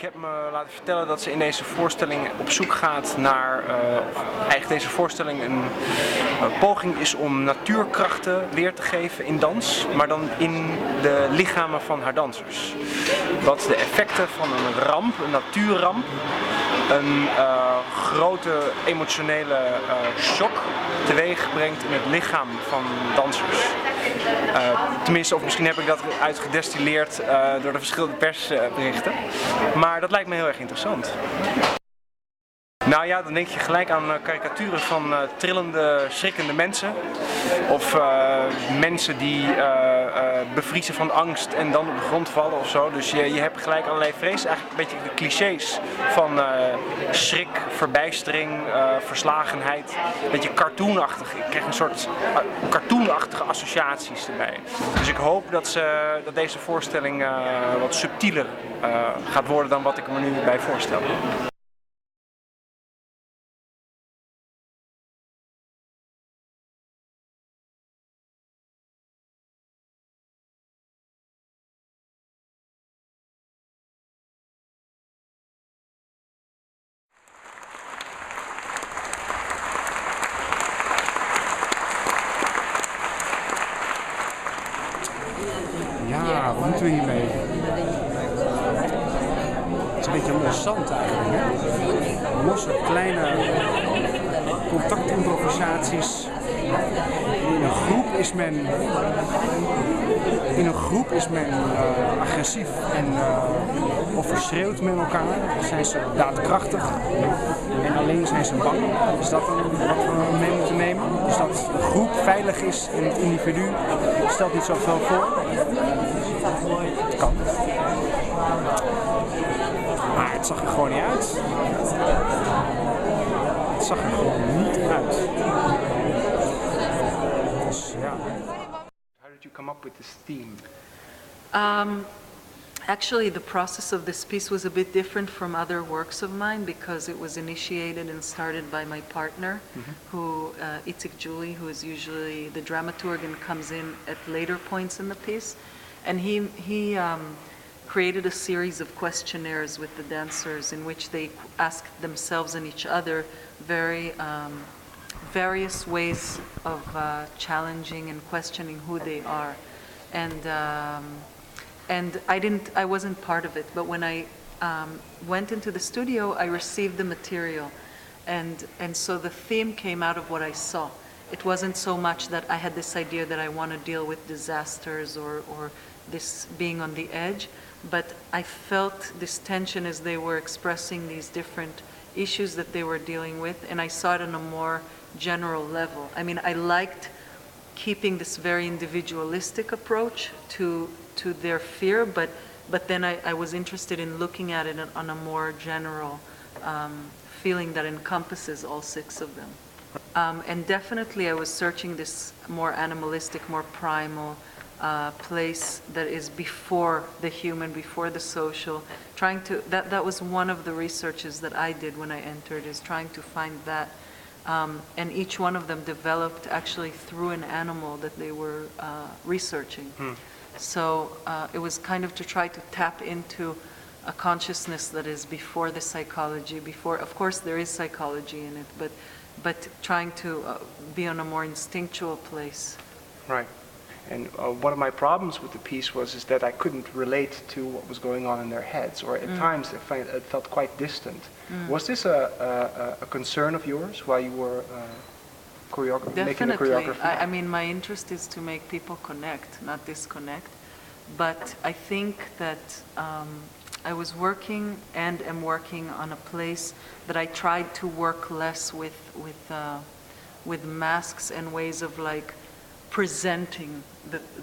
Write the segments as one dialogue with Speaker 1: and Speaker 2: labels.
Speaker 1: ik heb me laten vertellen dat ze in deze voorstelling op zoek gaat naar, eigenlijk deze voorstelling een poging is om natuurkrachten weer te geven in dans, maar dan in de lichamen van haar dansers. Wat de effecten van een ramp, een natuurramp, een grote emotionele shock teweeg brengt in het lichaam van dansers. Tenminste, of misschien heb ik dat uitgedestilleerd door de verschillende persberichten. Maar dat lijkt me heel erg interessant. Nou ja, dan denk je gelijk aan karikaturen van trillende, schrikkende mensen. Of mensen die bevriezen van angst en dan op de grond vallen of zo. Dus je hebt gelijk allerlei vrees. Eigenlijk een beetje de clichés van schrik, verbijstering, verslagenheid. Een beetje cartoonachtig. Ik krijg een soort cartoonachtige associaties erbij. Dus ik hoop dat deze voorstelling wat subtieler gaat worden dan wat ik me nu bij voorstel. Ja, wat moeten we hiermee? Het is een beetje los zand eigenlijk, hè? Losse, kleine contactimprovisaties. In een groep is men agressief en of verschreeuwt met elkaar. Zijn ze daadkrachtig en alleen zijn ze bang. Is dat wat we mee moeten nemen? Dus dat de groep veilig is en het individu stelt niet zoveel voor. Het kan. Maar het zag er gewoon niet uit. Het zag er gewoon niet uit. Dus ja. How did you come up with this theme?
Speaker 2: Actually, the process of this piece was a bit different from other works of mine because it was initiated and started by my partner, who Itzig Julie, who is usually the dramaturg and comes in at later points in the piece. And he created a series of questionnaires with the dancers in which they asked themselves and each other very various ways of challenging and questioning who they are. And I wasn't part of it, but when I went into the studio, I received the material. And so the theme came out of what I saw. It wasn't so much that I had this idea that I want to deal with disasters or this being on the edge, but I felt this tension as they were expressing these different issues that they were dealing with, and I saw it on a more general level. I mean, I liked keeping this very individualistic approach to their fear, but then I was interested in looking at it on a more general feeling that encompasses all six of them. And definitely I was searching this more animalistic, more primal place that is before the human, before the social, trying to, that was one of the researches that I did when I entered, is trying to find that. And each one of them developed actually through an animal that they were researching. So it was kind of to try to tap into a consciousness that is before the psychology, before, of course there is psychology in it, but trying to be on a more instinctual place.
Speaker 1: Right. And one of my problems with the piece is that I couldn't relate to what was going on in their heads, or at times it felt quite distant. Was this a concern of yours while you were making the choreography?
Speaker 2: I mean, my interest is to make people connect, not disconnect. But I think that I was working and am working on a place that I tried to work less with masks and ways of like presenting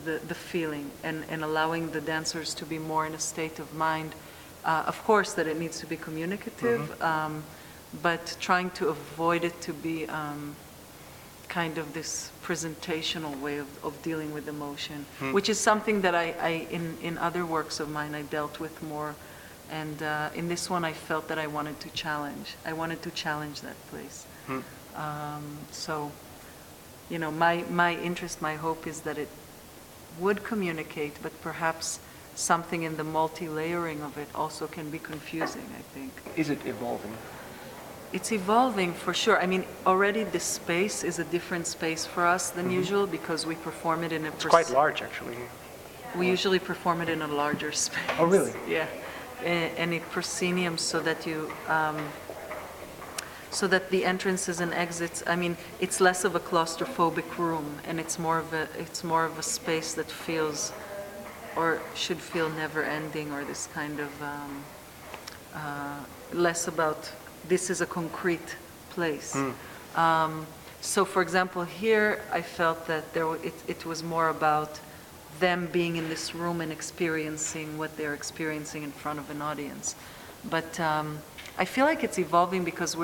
Speaker 2: the feeling and allowing the dancers to be more in a state of mind. Of course that it needs to be communicative, but trying to avoid it to be kind of this presentational way of dealing with emotion, which is something that I in other works of mine I dealt with more, and in this one I felt that I wanted to challenge. I wanted to challenge that place. So, my interest, my hope is that it would communicate, but perhaps something in the multi-layering of it also can be confusing, I think.
Speaker 1: Is it evolving?
Speaker 2: It's evolving for sure. I mean, already this space is a different space for us than usual because we perform it in a...
Speaker 1: It's quite large, actually.
Speaker 2: We usually perform it in a larger space.
Speaker 1: Oh, really?
Speaker 2: Yeah. And a proscenium so that you... so that the entrances and exits, I mean, it's less of a claustrophobic room, and it's more of a space that feels, or should feel, never-ending, or this kind of less about this is a concrete place. So, for example, here I felt that it was more about them being in this room and experiencing what they're experiencing in front of an audience. But I feel like it's evolving because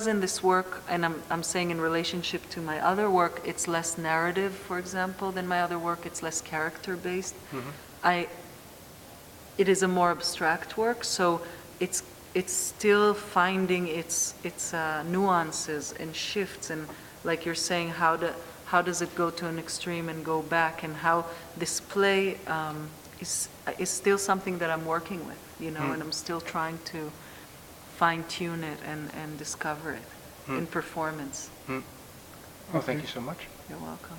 Speaker 2: in this work, and I'm saying in relationship to my other work, it's less narrative, for example, than my other work. It's less character-based. It is a more abstract work, so it's still finding its nuances and shifts, and like you're saying, how does it go to an extreme and go back, and how this play is still something that I'm working with, you know, and I'm still trying to fine-tune it and discover it in performance.
Speaker 1: Well, thank you so much.
Speaker 2: You're welcome.